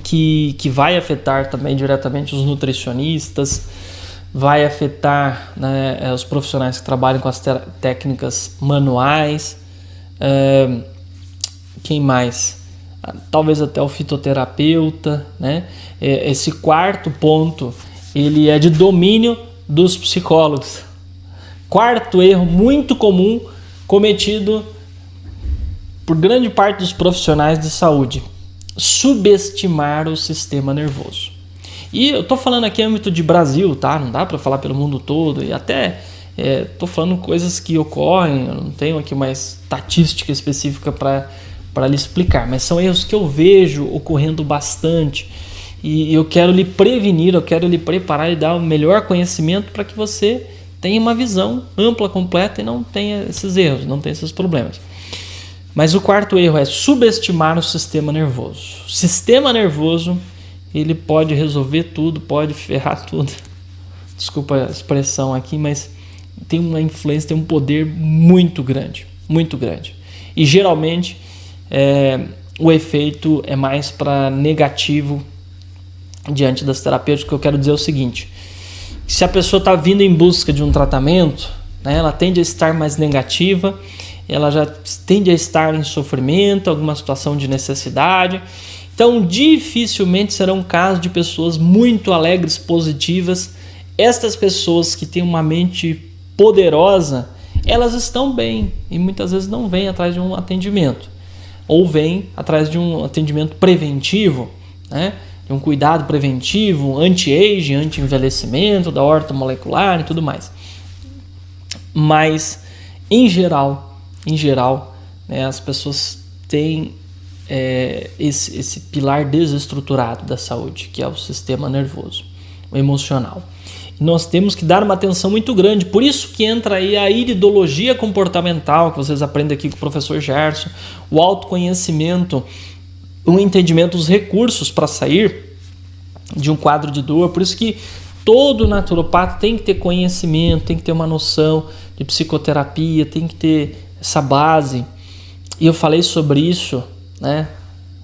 que vai afetar também diretamente os nutricionistas, vai afetar, né, os profissionais que trabalham com as técnicas manuais, quem mais? Talvez até o fitoterapeuta, né? Esse quarto ponto, ele é de domínio dos psicólogos. Quarto erro muito comum cometido por grande parte dos profissionais de saúde: subestimar o sistema nervoso. E eu tô falando aqui em âmbito de Brasil, tá? Não dá para falar pelo mundo todo, e até tô falando coisas que ocorrem, eu não tenho aqui uma estatística específica para lhe explicar, mas são erros que eu vejo ocorrendo bastante, e eu quero lhe prevenir, eu quero lhe preparar e dar o melhor conhecimento para que você tenha uma visão ampla, completa e não tenha esses erros, não tenha esses problemas. Mas o quarto erro é subestimar o sistema nervoso. O sistema nervoso, ele pode resolver tudo, pode ferrar tudo. Desculpa a expressão aqui, mas tem uma influência, tem um poder muito grande, muito grande. E geralmente o efeito é mais para negativo diante das terapêuticas. Que eu quero dizer o seguinte: se a pessoa está vindo em busca de um tratamento, né, ela tende a estar mais negativa, ela já tende a estar em sofrimento, alguma situação de necessidade. Então, dificilmente será um caso de pessoas muito alegres, positivas. Estas pessoas que têm uma mente poderosa, elas estão bem e muitas vezes não vêm atrás de um atendimento, ou vêm atrás de um atendimento preventivo, né? De um cuidado preventivo, anti-aging, anti-envelhecimento, da horta molecular e tudo mais. Mas, em geral, né, as pessoas têm esse pilar desestruturado da saúde, que é o sistema nervoso, o emocional. E nós temos que dar uma atenção muito grande. Por isso que entra aí a iridologia comportamental, que vocês aprendem aqui com o professor Gerson, o autoconhecimento, o entendimento dos recursos para sair de um quadro de dor. Por isso que todo naturopata tem que ter conhecimento, tem que ter uma noção de psicoterapia, tem que ter essa base. E eu falei sobre isso, né,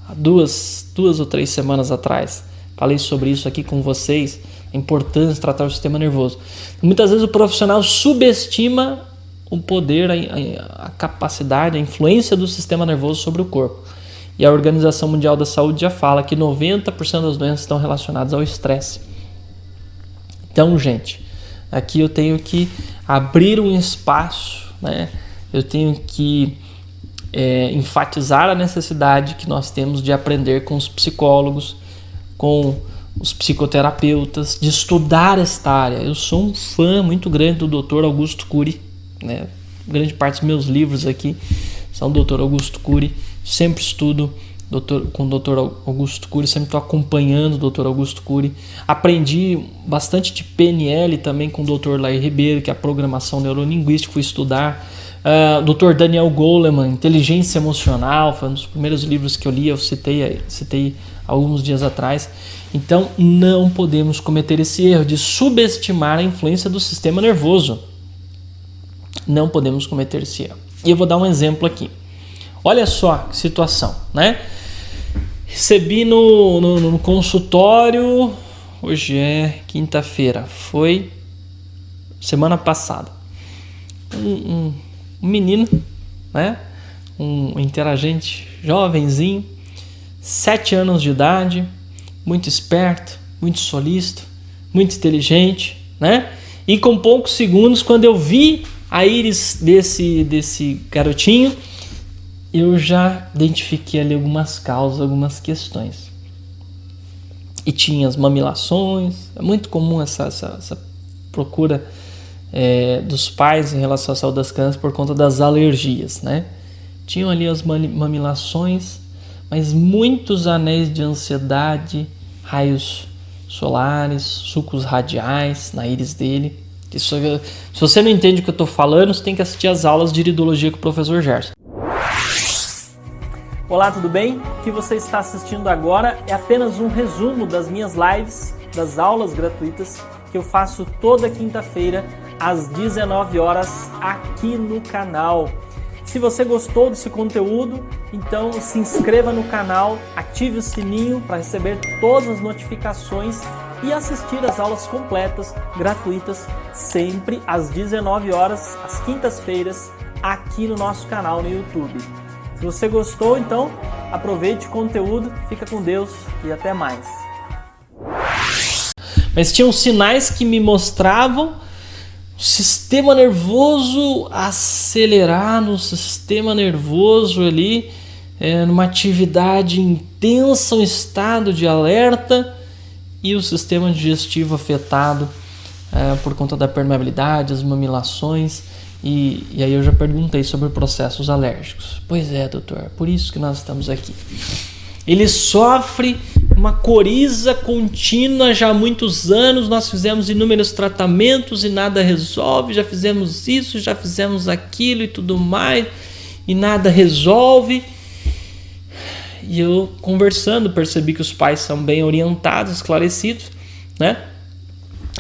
há duas ou 3 semanas atrás. Falei sobre isso aqui com vocês, a importância de tratar o sistema nervoso. Muitas vezes o profissional subestima o poder, a capacidade, a influência do sistema nervoso sobre o corpo. E a Organização Mundial da Saúde já fala que 90% das doenças estão relacionadas ao estresse. Então, gente, aqui eu tenho que abrir um espaço, né? Eu tenho que enfatizar a necessidade que nós temos de aprender com os psicólogos, com os psicoterapeutas, de estudar esta área. Eu sou um fã muito grande do Dr. Augusto Cury, né? Grande parte dos meus livros aqui são do Dr. Augusto Cury. Sempre estudo com o Dr. Augusto Cury, sempre estou acompanhando o Dr. Augusto Cury. Aprendi bastante de PNL também com o Dr. Lair Ribeiro, que é a programação neurolinguística, fui estudar. Dr. Daniel Goleman, Inteligência Emocional, foi um dos primeiros livros que eu li, eu citei alguns dias atrás. Então, não podemos cometer esse erro de subestimar a influência do sistema nervoso. Não podemos cometer esse erro. E eu vou dar um exemplo aqui. Olha só que situação, né? Recebi no consultório, hoje é quinta-feira, foi semana passada, um menino, né? Um interagente jovenzinho, 7 anos de idade, muito esperto, muito solícito, muito inteligente, né? E com poucos segundos, quando eu vi a íris desse garotinho, eu já identifiquei ali algumas causas, algumas questões. E tinha as mamilações. É muito comum essa procura dos pais em relação à saúde das crianças por conta das alergias, né? Tinham ali as mamilações, mas muitos anéis de ansiedade, raios solares, sulcos radiais na íris dele. Se você não entende o que eu estou falando, você tem que assistir as aulas de iridologia com o professor Gerson. Olá, tudo bem? O que você está assistindo agora é apenas um resumo das minhas lives, das aulas gratuitas que eu faço toda quinta-feira às 19 horas aqui no canal. Se você gostou desse conteúdo, então se inscreva no canal, ative o sininho para receber todas as notificações e assistir às aulas completas, gratuitas, sempre às 19 horas, às quintas-feiras, aqui no nosso canal no YouTube. Se você gostou, então aproveite o conteúdo, fica com Deus e até mais. Mas tinham sinais que me mostravam o sistema nervoso acelerar, no sistema nervoso ali, numa atividade intensa, um estado de alerta, e o sistema digestivo afetado por conta da permeabilidade, as mamilações. E aí eu já perguntei sobre processos alérgicos. Pois é, doutor, por isso que nós estamos aqui. Ele sofre uma coriza contínua já há muitos anos, nós fizemos inúmeros tratamentos e nada resolve, já fizemos isso, já fizemos aquilo e tudo mais, e nada resolve. E eu conversando, percebi que os pais são bem orientados, esclarecidos, né?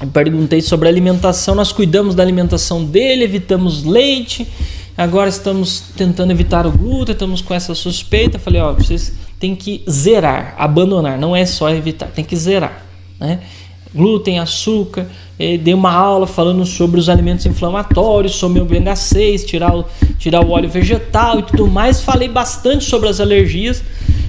Eu perguntei sobre a alimentação, nós cuidamos da alimentação dele, evitamos leite, agora estamos tentando evitar o glúten, estamos com essa suspeita. Falei, vocês têm que zerar, abandonar, não é só evitar, tem que zerar, né? Glúten, açúcar, dei uma aula falando sobre os alimentos inflamatórios, sobre o ômega 6, tirar o óleo vegetal e tudo mais. Falei bastante sobre as alergias.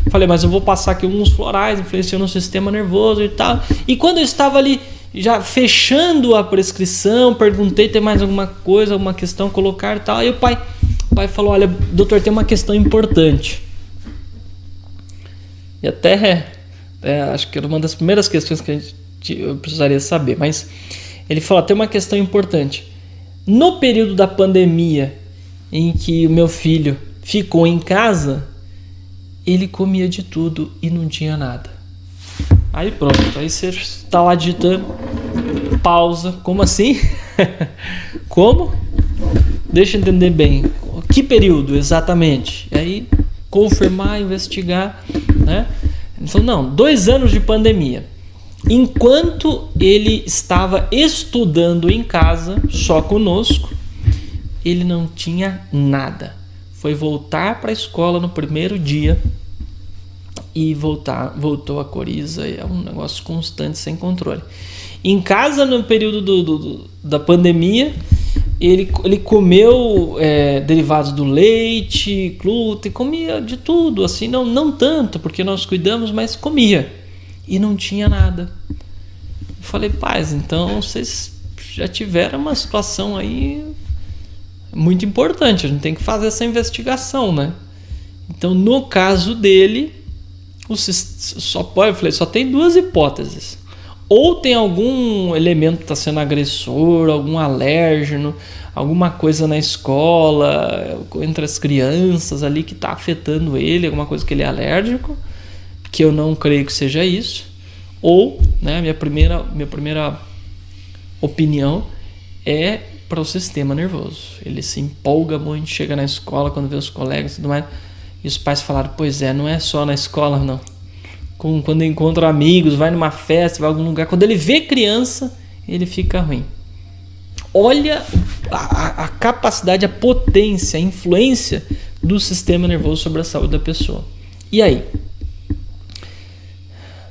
Falei, mas eu vou passar aqui alguns florais influenciando o sistema nervoso e tal. E quando eu estava ali já fechando a prescrição, perguntei, tem mais alguma coisa, alguma questão a colocar e tal. Aí o pai falou, olha, doutor, tem uma questão importante. E até acho que era uma das primeiras questões que eu precisaria saber. Mas ele falou, tem uma questão importante. No período da pandemia em que o meu filho ficou em casa, ele comia de tudo e não tinha nada. Aí pronto, aí você está lá digitando, pausa, como assim? Como? Deixa eu entender bem, que período exatamente? E aí confirmar, investigar, né? Ele falou, não, 2 anos de pandemia. Enquanto ele estava estudando em casa, só conosco, ele não tinha nada. Foi voltar para a escola no primeiro dia e voltou a coriza. É um negócio constante, sem controle. Em casa, no período da pandemia, ele comeu derivados do leite, glúten, comia de tudo, assim, não tanto, porque nós cuidamos, mas comia. E não tinha nada. Eu falei, pais, então vocês já tiveram uma situação aí muito importante, a gente tem que fazer essa investigação, né? Então, no caso dele, só tem 2 hipóteses. Ou tem algum elemento que está sendo agressor, algum alérgeno, alguma coisa na escola, entre as crianças ali que está afetando ele, alguma coisa que ele é alérgico, que eu não creio que seja isso. Ou, né, minha primeira opinião é para o sistema nervoso. Ele se empolga muito, chega na escola quando vê os colegas e tudo mais. E os pais falaram, pois é, não é só na escola, não. Quando encontra amigos, vai numa festa, vai a algum lugar, quando ele vê criança, ele fica ruim. Olha a capacidade, a potência, a influência do sistema nervoso sobre a saúde da pessoa. E aí?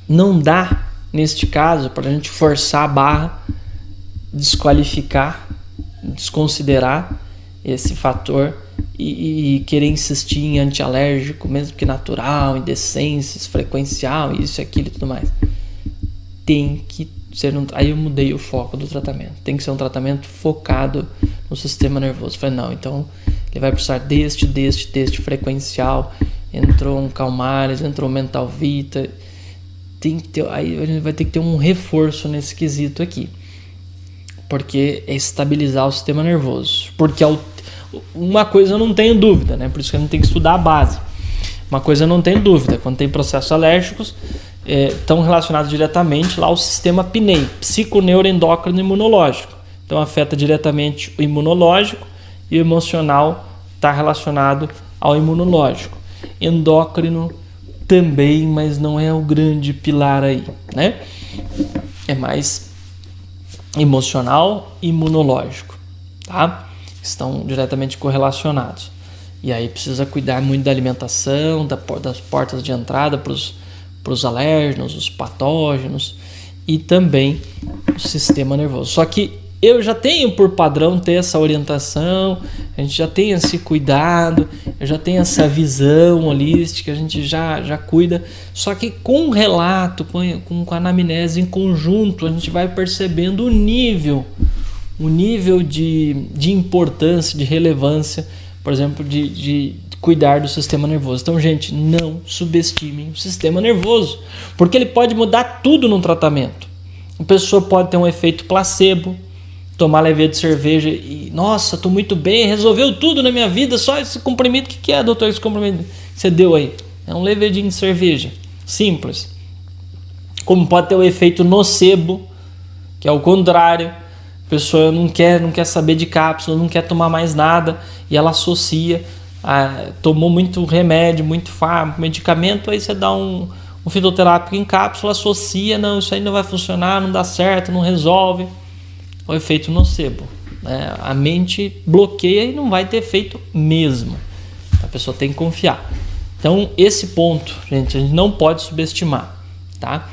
Não dá, neste caso, para a gente forçar a barra, desqualificar, desconsiderar esse fator e querer insistir em antialérgico, mesmo que natural, indecências, frequencial, isso, aquilo e tudo mais. Tem que ser aí eu mudei o foco do tratamento. Tem que ser um tratamento focado no sistema nervoso. Falei, não, então ele vai precisar deste frequencial, entrou um Calmares, entrou um Mental Vita. Aí a gente vai ter que ter um reforço nesse quesito aqui, porque é estabilizar o sistema nervoso. Porque uma coisa eu não tenho dúvida, né? Por isso que a gente tem que estudar a base. Uma coisa eu não tenho dúvida, quando tem processos alérgicos, estão relacionados diretamente lá ao sistema PNEI, psiconeuroendócrino imunológico. Então afeta diretamente o imunológico e o emocional está relacionado ao imunológico. Endócrino também, mas não é o grande pilar aí, né? É mais emocional e imunológico, tá? Estão diretamente correlacionados. E aí precisa cuidar muito da alimentação, das portas de entrada para os alérgenos, os patógenos e também o sistema nervoso. Só que eu já tenho por padrão ter essa orientação, a gente já tem esse cuidado, eu já tenho essa visão holística, a gente já cuida. Só que com o relato, com a anamnese em conjunto, a gente vai percebendo o nível de importância, de relevância, por exemplo, de cuidar do sistema nervoso. Então, gente, não subestimem o sistema nervoso, porque ele pode mudar tudo no tratamento. A pessoa pode ter um efeito placebo, tomar levê de cerveja e, nossa, tô muito bem, resolveu tudo na minha vida, só esse comprimido. O que é, doutor, esse comprimido que você deu aí? É um levedinho de cerveja, simples. Como pode ter o efeito nocebo, que é o contrário. A pessoa não quer saber de cápsula, não quer tomar mais nada e ela associa, tomou muito remédio, muito medicamento, aí você dá um fitoterápico em cápsula, associa, não, isso aí não vai funcionar, não dá certo, não resolve. O efeito nocebo, né? A mente bloqueia e não vai ter efeito mesmo. A pessoa tem que confiar. Então, esse ponto, gente, a gente não pode subestimar, tá?